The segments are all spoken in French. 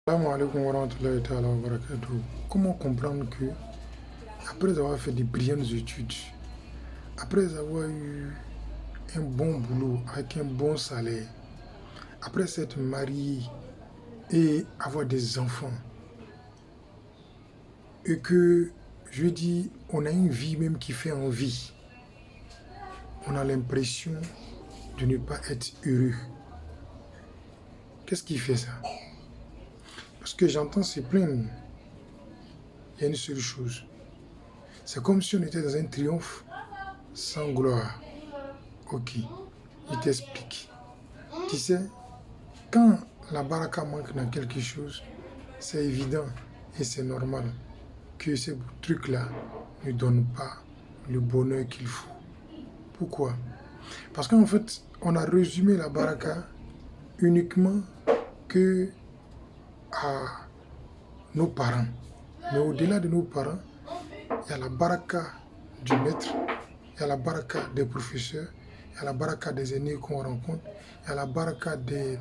Salam alaikum wa rahmatullahi ta'ala wa barakatuh. Comment comprendre que, après avoir fait de brillantes études, après avoir eu un bon boulot avec un bon salaire, après s'être marié et avoir des enfants, et que, je dis, on a une vie même qui fait envie, on a l'impression de ne pas être heureux. Qu'est-ce qui fait ça? Parce que j'entends se plaindre. Il y a une seule chose. C'est comme si on était dans un triomphe sans gloire. Ok, il t'explique. Tu sais, quand la baraka manque dans quelque chose, c'est évident et c'est normal que ce truc-là ne donne pas le bonheur qu'il faut. Pourquoi? Parce qu'en fait, on a résumé la baraka uniquement que à nos parents. Mais au-delà de nos parents, il y a la baraka du maître, il y a la baraka des professeurs, il y a la baraka des aînés qu'on rencontre, il y a la baraka des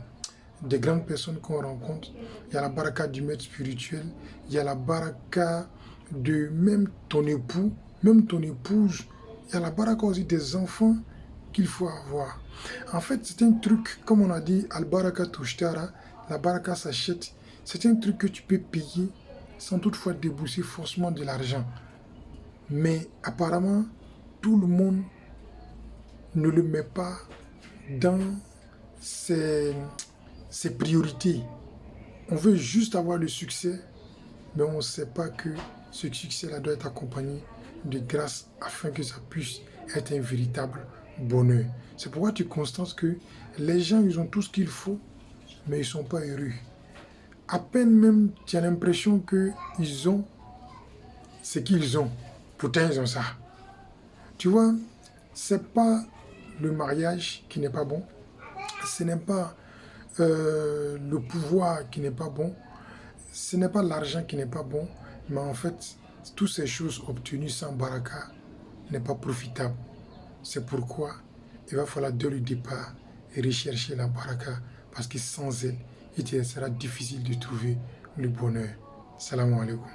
grandes personnes qu'on rencontre, il y a la baraka du maître spirituel, il y a la baraka de même ton époux, même ton épouse, il y a la baraka aussi des enfants qu'il faut avoir. En fait, c'est un truc, comme on a dit, al-baraka tushtara, la baraka s'achète, c'est un truc que tu peux payer sans toutefois débourser forcément de l'argent. Mais apparemment, tout le monde ne le met pas dans ses priorités. On veut juste avoir le succès, mais on ne sait pas que ce succès-là doit être accompagné de grâce afin que ça puisse être un véritable bonheur. C'est pourquoi tu constates que les gens, ils ont tout ce qu'il faut, mais ils ne sont pas heureux. À peine même, tu as l'impression qu'ils ont ce qu'ils ont. Pourtant, ils ont ça. Tu vois, c'est pas le mariage qui n'est pas bon, ce n'est pas le pouvoir qui n'est pas bon, ce n'est pas l'argent qui n'est pas bon, mais en fait, toutes ces choses obtenues sans baraka n'est pas profitable. C'est pourquoi il va falloir dès le départ rechercher la baraka, parce que sans elle, il te sera difficile de trouver le bonheur. Salam alaikum.